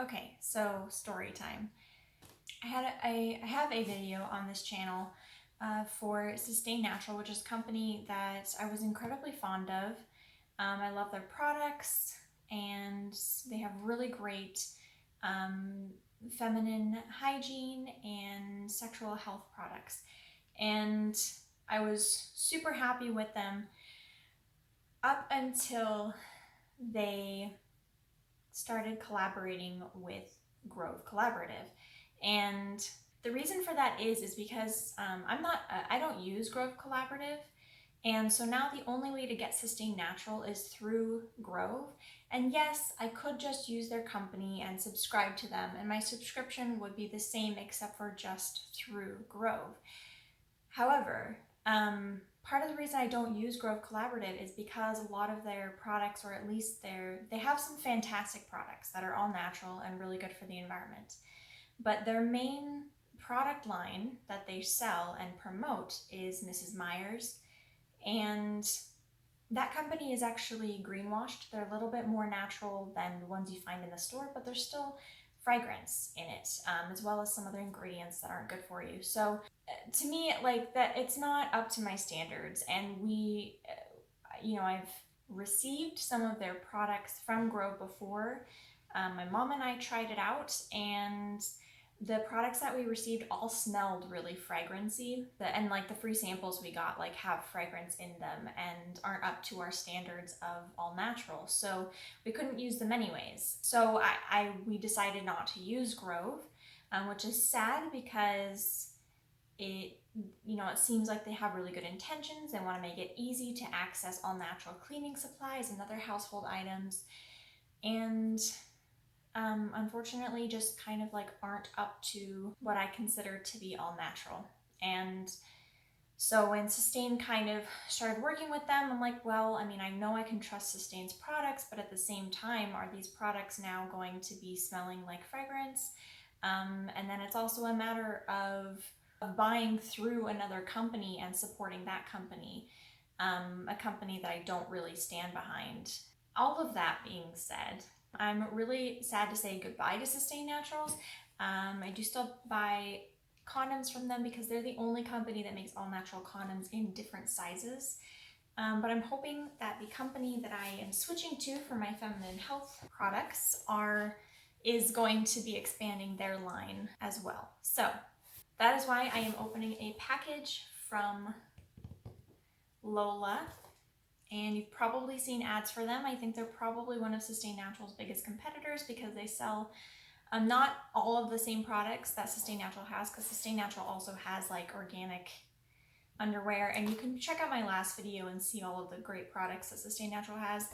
Okay, so story time. I have a video on this channel for Sustain Natural, which is a company that I was incredibly fond of. I love their products, and they have really great um, feminine hygiene and sexual health products. And I was super happy with them up until they started collaborating with Grove Collaborative. And the reason for that is because I don't use Grove Collaborative. And so now the only way to get Sustain Natural is through Grove. And yes, I could just use their company and subscribe to them, and my subscription would be the same except for just through Grove. However, part of the reason I don't use Grove Collaborative is because a lot of their products, or at least they have some fantastic products that are all natural and really good for the environment. But their main product line that they sell and promote is Mrs. Meyer's, and that company is actually greenwashed. They're a little bit more natural than the ones you find in the store, but there's still fragrance in it, as well as some other ingredients that aren't good for you. So to me, like that, it's not up to my standards. And I've received some of their products from Grove before. My mom and I tried it out, and the products that we received all smelled really fragrancy. And like the free samples we got like have fragrance in them and aren't up to our standards of all natural. So we couldn't use them anyways. So we decided not to use Grove, which is sad because it seems like they have really good intentions. They want to make it easy to access all natural cleaning supplies and other household items. And unfortunately just kind of like aren't up to what I consider to be all natural. And so when Sustain kind of started working with them, I'm like, well, I mean, I know I can trust Sustain's products, but at the same time, are these products now going to be smelling like fragrance? And then it's also a matter of buying through another company and supporting that company, a company that I don't really stand behind. All of that being said, I'm really sad to say goodbye to Sustain Naturals. I do still buy condoms from them because they're the only company that makes all natural condoms in different sizes. But I'm hoping that the company that I am switching to for my feminine health products is going to be expanding their line as well. So that is why I am opening a package from LOLA. And you've probably seen ads for them. I think they're probably one of Sustain Natural's biggest competitors because they sell not all of the same products that Sustain Natural has, because Sustain Natural also has like organic underwear, and you can check out my last video and see all of the great products that Sustain Natural has.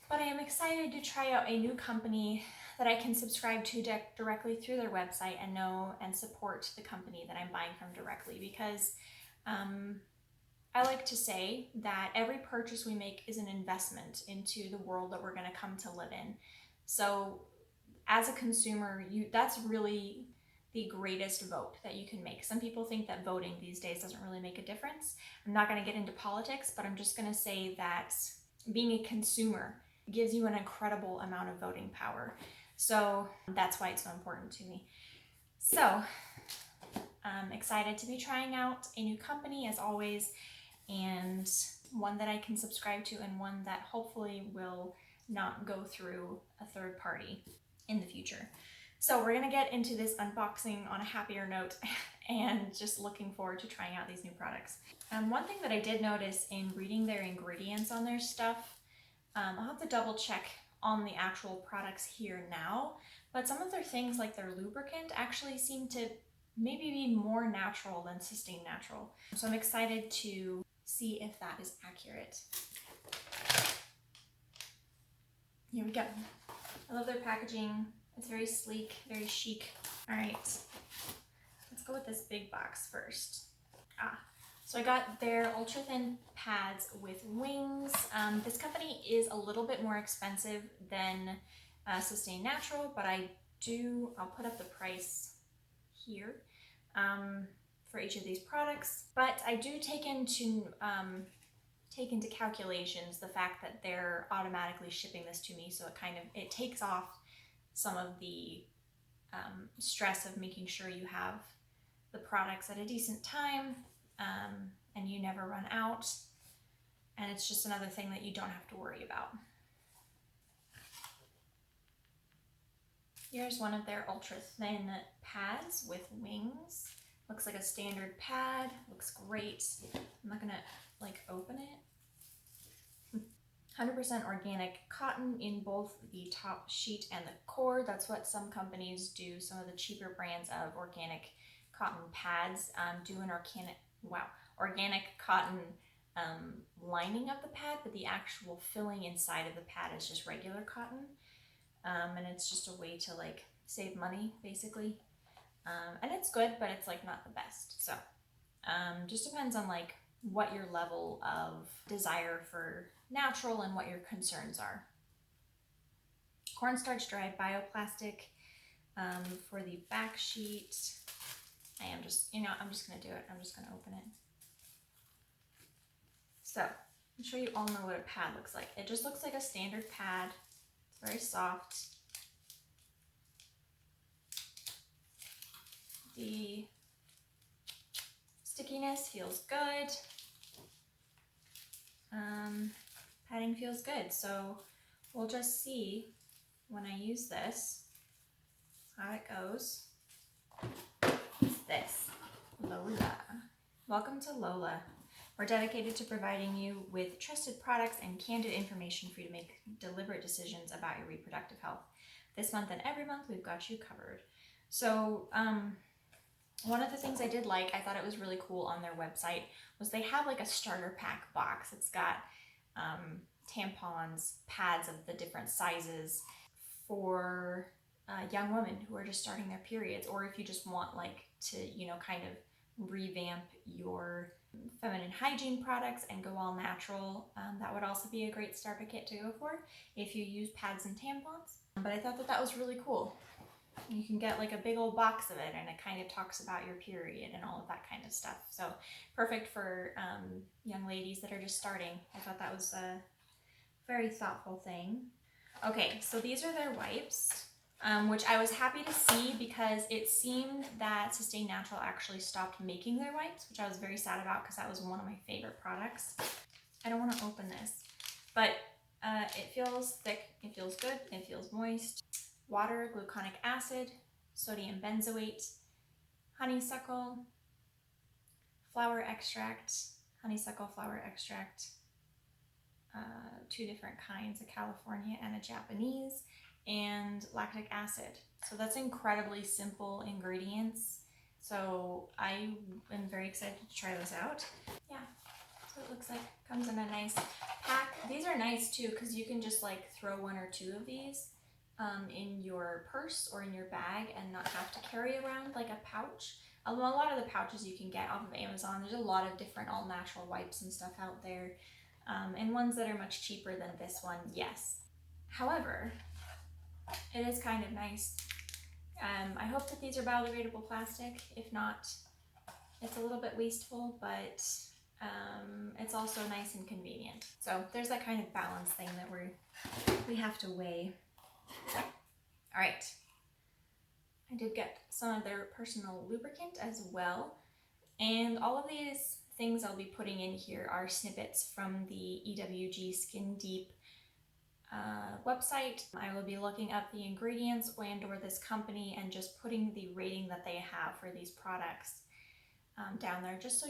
But I am excited to try out a new company that I can subscribe to directly through their website and know and support the company that I'm buying from directly, because I like to say that every purchase we make is an investment into the world that we're going to come to live in. So as a consumer, that's really the greatest vote that you can make. Some people think that voting these days doesn't really make a difference. I'm not going to get into politics, but I'm just going to say that being a consumer gives you an incredible amount of voting power. So that's why it's so important to me. So I'm excited to be trying out a new company as always, and one that I can subscribe to, and one that hopefully will not go through a third party in the future. So we're gonna get into this unboxing on a happier note and just looking forward to trying out these new products. One thing that I did notice in reading their ingredients on their stuff, I'll have to double check on the actual products here now, but some of their things like their lubricant actually seem to maybe be more natural than Sustain Natural. So I'm excited to see if that is accurate. Here we go. I love their packaging. It's very sleek, very chic. All right, let's go with this big box first. So I got their ultra thin pads with wings. This company is a little bit more expensive than Sustain Natural, but I'll put up the price here for each of these products. But I do take into calculations the fact that they're automatically shipping this to me, so it takes off some of the stress of making sure you have the products at a decent time, and you never run out. And it's just another thing that you don't have to worry about. Here's one of their ultra thin pads with wings. Looks like a standard pad, looks great. I'm not gonna like open it. 100% organic cotton in both the top sheet and the core. That's what some companies do. Some of the cheaper brands of organic cotton pads do an organic cotton lining of the pad, but the actual filling inside of the pad is just regular cotton. And it's just a way to like save money basically. And it's good, but it's like not the best. So just depends on like what your level of desire for natural and what your concerns are. Cornstarch dry bioplastic for the back sheet. I'm just gonna do it. I'm just gonna open it. So I'm sure you all know what a pad looks like. It just looks like a standard pad. It's very soft. The stickiness feels good. Padding feels good. So we'll just see when I use this how it goes. It's this, LOLA. Welcome to LOLA. We're dedicated to providing you with trusted products and candid information for you to make deliberate decisions about your reproductive health. This month and every month, we've got you covered. So, one of the things I did like, I thought it was really cool on their website, was they have like a starter pack box. It's got tampons, pads of the different sizes for young women who are just starting their periods, or if you just want like to, kind of revamp your feminine hygiene products and go all natural. That would also be a great starter kit to go for if you use pads and tampons. But I thought that was really cool. You can get like a big old box of it, and it kind of talks about your period and all of that kind of stuff. So perfect for young ladies that are just starting. I thought that was a very thoughtful thing. Okay, so these are their wipes, which I was happy to see because it seemed that Sustain Natural actually stopped making their wipes, which I was very sad about because that was one of my favorite products. I don't want to open this, but it feels thick, it feels good, it feels moist. Water, gluconic acid, sodium benzoate, honeysuckle, flower extract, honeysuckle flower extract, 2 different kinds, a California and a Japanese, and lactic acid. So that's incredibly simple ingredients. So I am very excited to try those out. Yeah, so it looks like it comes in a nice pack. These are nice too because you can just like throw 1 or 2 of these in your purse or in your bag and not have to carry around like a pouch. A lot of the pouches you can get off of Amazon. There's a lot of different all natural wipes and stuff out there, and ones that are much cheaper than this one, yes. However, it is kind of nice. I hope that these are biodegradable plastic. If not, it's a little bit wasteful, but it's also nice and convenient. So there's that kind of balance thing that we have to weigh. All right, I did get some of their personal lubricant as well, and all of these things I'll be putting in here are snippets from the EWG Skin Deep website. I will be looking up the ingredients and/or this company and just putting the rating that they have for these products down there, just so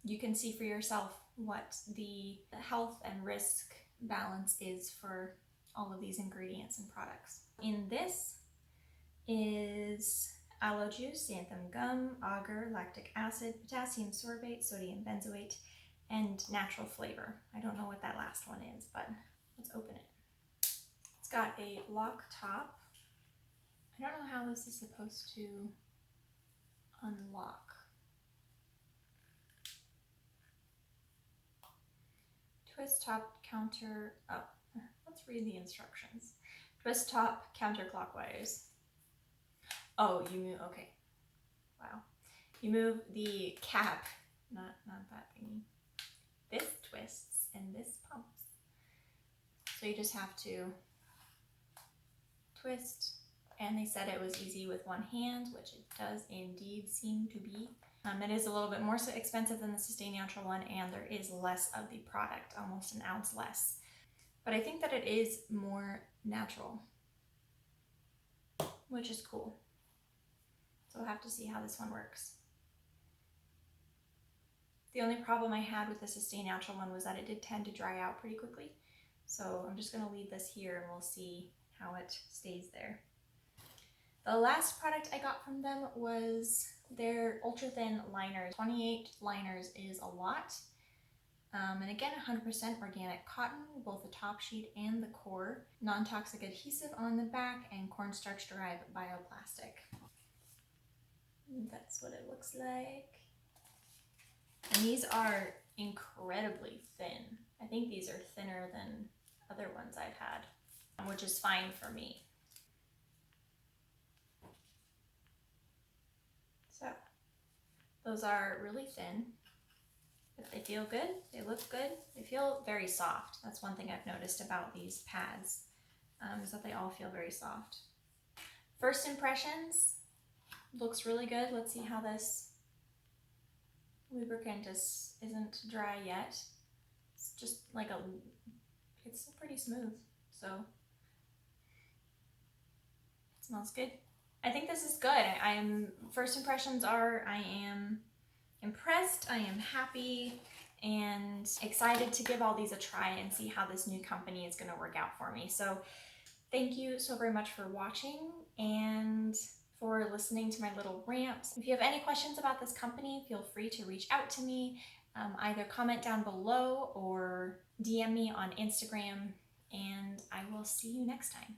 you can see for yourself what the health and risk balance is for all of these ingredients and products. In this is aloe juice, xanthan gum, agar, lactic acid, potassium sorbate, sodium benzoate, and natural flavor. I don't know what that last one is, but let's open it. It's got a lock top. I don't know how this is supposed to unlock. Twist top counter, let's read the instructions. Twist top counterclockwise. Oh, you move, okay. Wow. You move the cap, not that thingy. This twists and this pumps. So you just have to twist and they said it was easy with one hand, which it does indeed seem to be. It is a little bit more expensive than the Sustain Natural one, and there is less of the product, almost an ounce less. But I think that it is more natural, which is cool. So we'll have to see how this one works. The only problem I had with the Sustain Natural one was that it did tend to dry out pretty quickly. So I'm just gonna leave this here and we'll see how it stays there. The last product I got from them was their ultra thin liners. 28 liners is a lot. And again, 100% organic cotton, both the top sheet and the core. Non-toxic adhesive on the back and cornstarch derived bioplastic. That's what it looks like. And these are incredibly thin. I think these are thinner than other ones I've had, which is fine for me. So those are really thin, but they feel good, they look good, they feel very soft. That's one thing I've noticed about these pads, is that they all feel very soft. First impressions, looks really good. Let's see how this lubricant isn't dry yet. It's just like it's pretty smooth, so it smells good. I think this is good. First impressions are, I am impressed, I am happy, and excited to give all these a try and see how this new company is going to work out for me. So thank you so very much for watching and for listening to my little rant. If you have any questions about this company, feel free to reach out to me. Either comment down below or DM me on Instagram, and I will see you next time.